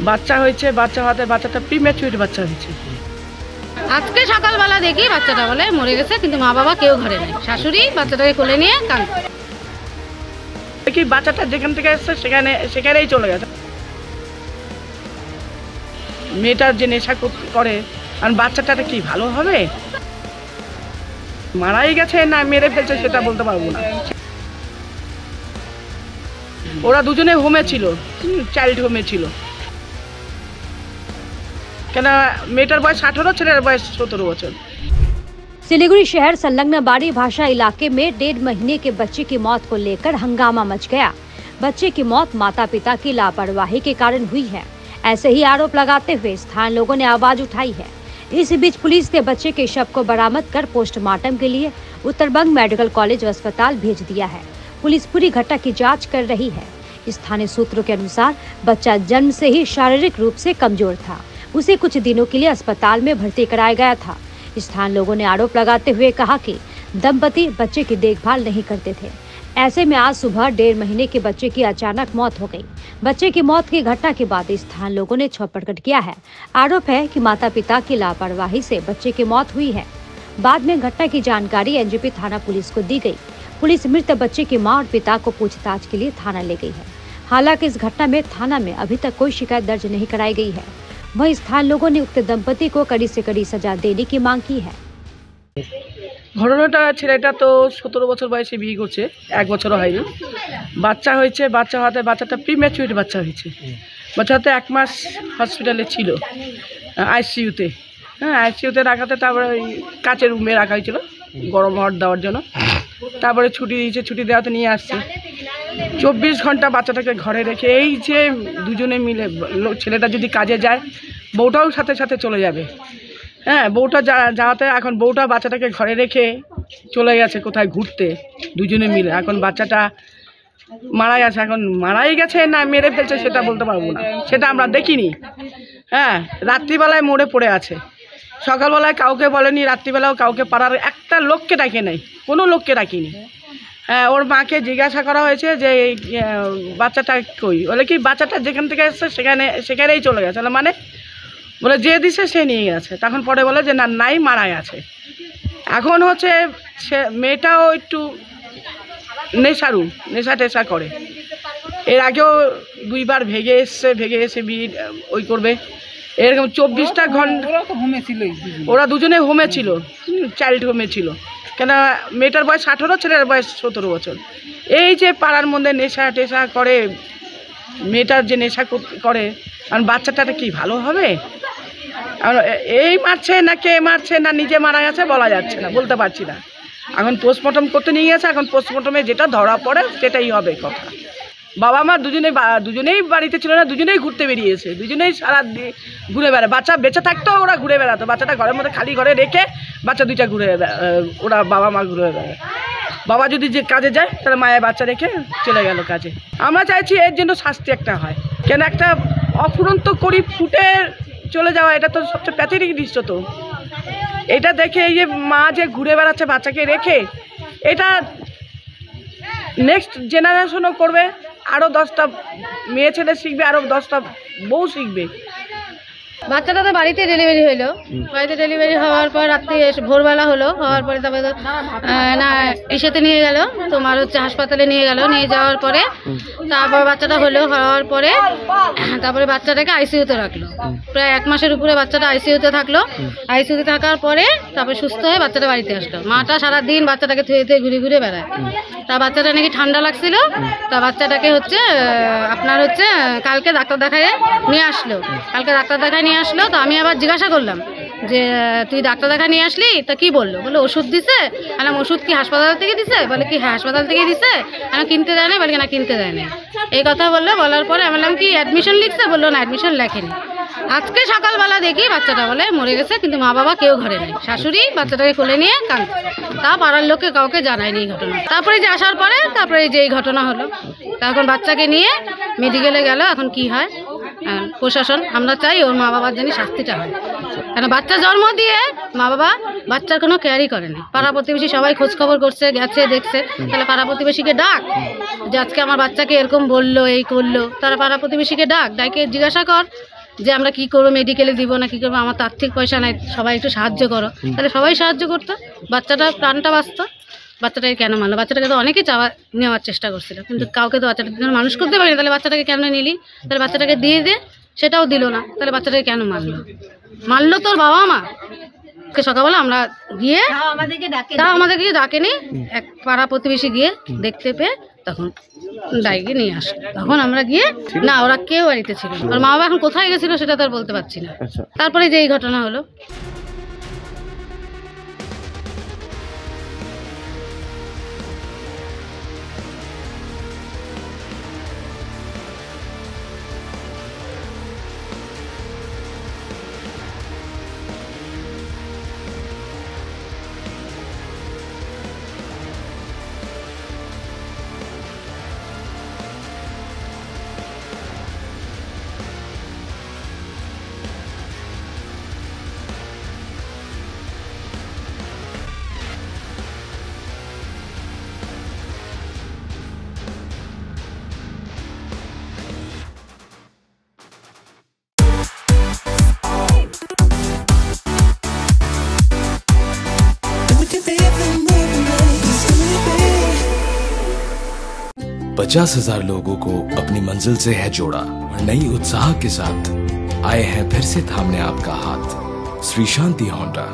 বাচ্চা হয়েছে, বাচ্চা হতে বাচ্চাটা প্রিম্যাচুর বাচ্চা হয়েছে। আজকে সকালবেলা দেখি বাচ্চাটা বলে মরে গেছে, কিন্তু মা বাবা কেউ ঘরে নেই। শাশুড়ি বাচ্চাটাকে কোলে নিয়ে কাঁদছে। কি বাচ্চাটা যেখান থেকে এসছে সেখানেই চলে গেছে। মেয়েটার যে নেশা করে, আর বাচ্চাটা কি ভালো হবে? মারাই গেছে না মেরে ফেলছে সেটা বলতে পারবো না। ওরা দুজনে হোমে ছিল, চাইল্ড হোমে ছিল। কেন মেয়েটার বয়স 18, ছেলের বয়স 17 বছর। सिलीगुड़ी शहर संलग्न बाड़ी भाषा इलाके में 1.5 महीने के बच्चे की मौत को लेकर हंगामा मच गया। बच्चे की मौत माता पिता की लापरवाही के कारण हुई है, ऐसे ही आरोप लगाते हुए स्थानीय लोगों ने आवाज उठाई है। इस बीच पुलिस ने बच्चे के शव को बरामद कर पोस्टमार्टम के लिए उत्तरबंग मेडिकल कॉलेज अस्पताल भेज दिया है। पुलिस पूरी घटना की जाँच कर रही है। स्थानीय सूत्रों के अनुसार बच्चा जन्म से ही शारीरिक रूप से कमजोर था। उसे कुछ दिनों के लिए अस्पताल में भर्ती कराया गया था। स्थानीय लोगों ने आरोप लगाते हुए कहा कि दंपति बच्चे की देखभाल नहीं करते थे। ऐसे में आज सुबह 1.5 महीने के बच्चे की अचानक मौत हो गई। बच्चे की मौत की घटना के बाद स्थानीय लोगों ने क्षोभ प्रकट किया है। आरोप है कि माता पिता की लापरवाही से बच्चे की मौत हुई है। बाद में घटना की जानकारी एनजेपी थाना पुलिस को दी गई। पुलिस मृत बच्चे की मां और पिता को पूछताछ के लिए थाना ले गई है। हालांकि इस घटना में थाना में अभी तक कोई शिकायत दर्ज नहीं कराई गई है। वहीं स्थानीय लोगों ने उक्त दंपति को कड़ी से कड़ी सजा देने की मांग की है। ঘটনাটা ছেলেটা তো 17 বছর বয়সে বিয়ে করছে, 1 বছরও হয়নি। বাচ্চা হয়েছে, বাচ্চা হতে বাচ্চাটা প্রিম্যাচুর বাচ্চা হয়েছে। বাচ্চা হতে 1 মাস হসপিটালে ছিল, আইসিইউতে। হ্যাঁ, আইসিইউতে রাখাতে তারপরে ওই কাচের রুমে রাখা হয়েছিল গরম হওয়ার দেওয়ার জন্য। তারপরে ছুটি দিয়েছে, ছুটি দেওয়াতে নিয়ে আসছে। 24 ঘন্টা বাচ্চাটাকে ঘরে রেখে, এই যে দুজনে মিলে, ছেলেটা যদি কাজে যায় বউটাও সাথে সাথে চলে যাবে। হ্যাঁ, বউটা যাওয়াতে এখন বউটা বাচ্চাটাকে ঘরে রেখে চলে গেছে কোথায় ঘুরতে, দুজনে মিলে। এখন বাচ্চাটা মারা গেছে। এখন মারাই গেছে না মেরে ফেলছে সেটা বলতে পারবো না, সেটা আমরা দেখিনি। হ্যাঁ, রাত্রিবেলায় মরে পড়ে আছে। সকালবেলায় কাউকে বলেনি, রাত্রিবেলাও কাউকে পাড়ার একটা লোককে ডাকে নাই, কোনো লোককে ডাকিনি। হ্যাঁ, ওর মাকে জিজ্ঞাসা করা হয়েছে যে বাচ্চাটা কই, বলে কি বাচ্চাটা যেখান থেকে এসছে সেখানেই চলে গেছে। মানে বলে যে দিছে সে নিয়ে গেছে। তখন পরে বলে যে না, নাই, মারা গেছে। এখন হচ্ছে সে মেয়েটাও একটু নেশা টেশা করে। এর আগেও 2 বার ভেগে এসে বিয়ে ওই করবে। এরকম 24টা ঘন্টা ওরা দুজনে হোমে ছিল, চাইল্ড হোমে ছিল। কেন মেয়েটার বয়স 18, ছেলের বয়স 17 বছর। এই যে পাড়ার মধ্যে নেশা টেশা করে, মেয়েটার যে নেশা করে, আর বাচ্চাটা কি ভালো হবে? এই মারছে না কে মারছে না নিজে মারা গেছে বলা যাচ্ছে না, বলতে পারছি না। এখন পোস্টমর্টম করতে নিয়ে গেছে। এখন পোস্টমর্টমে যেটা ধরা পড়ে সেটাই হবে কথা। বাবা মা দুজনেই বাড়িতে ছিল না, দুজনেই ঘুরতে বেরিয়েছে, দুজনেই সারা ঘুরে বেড়ায়। বাচ্চা বেঁচে থাকতেও ওরা ঘুরে বেড়াতো। বাচ্চাটা ঘরের মধ্যে খালি ঘরে রেখে বাচ্চা 2টা ঘুরে ওরা বাবা মা ঘুরে বেড়ায়। বাবা যদি যে কাজে যায় তাহলে মায়ের বাচ্চা রেখে চলে গেল কাজে। আমরা চাইছি এর জন্য শাস্তি একটা হয়। কেন একটা অফুরন্ত করি ফুটে চলে যাওয়া, এটা তো সবচেয়ে প্যাথেটিক দৃশ্য। তো এটা দেখে এই যে মা যে ঘুরে বেড়াচ্ছে বাচ্চাকে রেখে, এটা নেক্সট জেনারেশনও করবে। আরও 10টা মেয়ে ছেলে শিখবে, আরও 10টা বউ শিখবে। বাচ্চাটা তো বাড়িতে ডেলিভারি হলো। বাড়িতে ডেলিভারি হওয়ার পর রাত্রি ভোরবেলা হলো, হওয়ার পরে তারপরে না ইসেতে নিয়ে গেল, তোমার হচ্ছে হাসপাতালে নিয়ে গেল। নিয়ে যাওয়ার পরে তারপর বাচ্চাটা হওয়ার পরে তারপরে বাচ্চাটাকে আইসিইউতে রাখলো। প্রায় 1 মাসের উপরে বাচ্চাটা আইসিইউতে থাকলো। আইসিইউতে থাকার পরে তারপরে সুস্থ হয়ে বাচ্চাটা বাড়িতে আসলো। মাটা সারাদিন বাচ্চাটাকে থুয়ে ঘুরে বেড়ায়। তা বাচ্চাটা নাকি ঠান্ডা লাগছিল। তা বাচ্চাটাকে আপনার কালকে ডাক্তার দেখায় নিয়ে আসলো। তো আমি আবার জিজ্ঞাসা করলাম যে তুই ডাক্তার দেখা নিয়ে আসলি, তা কি বললো? বলে ওষুধ দিছে। বললাম ওষুধ কি হাসপাতাল থেকে দিছে? বলে কি হ্যাঁ হাসপাতাল থেকে দিছে। আমি কিনতে দেয় না। বলে না কিনতে দেয় না। এই কথা বললো। বলার পরে আমি বললাম কি অ্যাডমিশন লিখছে? বললো না অ্যাডমিশন লেখেনি। আজকে সকালবেলা দেখি বাচ্চাটা বলে মরে গেছে, কিন্তু মা বাবা কেউ ঘরে নেই। শাশুড়ি বাচ্চাটাকে কোলে নিয়ে কাঁদছে। তা পাড়ার লোককে কাউকে জানায়নি এই ঘটনা। তারপরে যে আসার পরে তারপরে যে এই ঘটনা হলো। তখন বাচ্চাকে নিয়ে মেডিকেলে গেল। এখন কি হয় প্রশাসন, আমরা চাই ওর মা বাবার জন্য শাস্তিটা হয়। কেন বাচ্চা জন্ম দিয়ে মা বাবা বাচ্চার কোনো কেয়ারই করেনি। পাড়া প্রতিবেশী সবাই খোঁজ খবর করছে, গেছে, দেখছে, তাহলে পাড়া প্রতিবেশীকে ডাক যে আজকে আমার বাচ্চাকে এরকম বললো, এই করলো, তারা পাড়া প্রতিবেশীকে ডাকে জিজ্ঞাসা কর যে আমরা কি করবো, মেডিকেলে দিব না কি করবো, আমার তো আর্থিক পয়সা নাই, সবাই একটু সাহায্য করো। তাহলে সবাই সাহায্য করতো, বাচ্চাটার প্রাণটা বাঁচত। বাচ্চাটাকে কেন মারলো? বাচ্চাটাকে তো অনেকেই নেওয়ার চেষ্টা করছিল, কিন্তু কাউকে তো বাচ্চাটাকে মানুষ করতে পারিনি। তাহলে বাচ্চাটাকে কেন নিলি? তাহলে বাচ্চাটাকে দিয়ে দে, সেটাও দিল না, তাহলে বাচ্চাটাকে কেন মারলো তোর বাবা মা? সকালবেলা আমরা গিয়ে তাও আমাদেরকে ডাকেনি, এক পাড়া প্রতিবেশী গিয়ে দেখতে পেয়ে তখন ডাইকে নিয়ে আসে। তখন আমরা গিয়ে না, ওরা কেউ বাড়িতে ছিল, আর মা বাবা এখন কোথায় গেছিল সেটা তো আর বলতে পারছি না। তারপরে যে এই ঘটনা হলো। पचास 50,000 लोगों को अपनी मंजिल से है जोड़ा और नई उत्साह के साथ आए हैं फिर से थामने आपका हाथ। श्री शांति होंडा।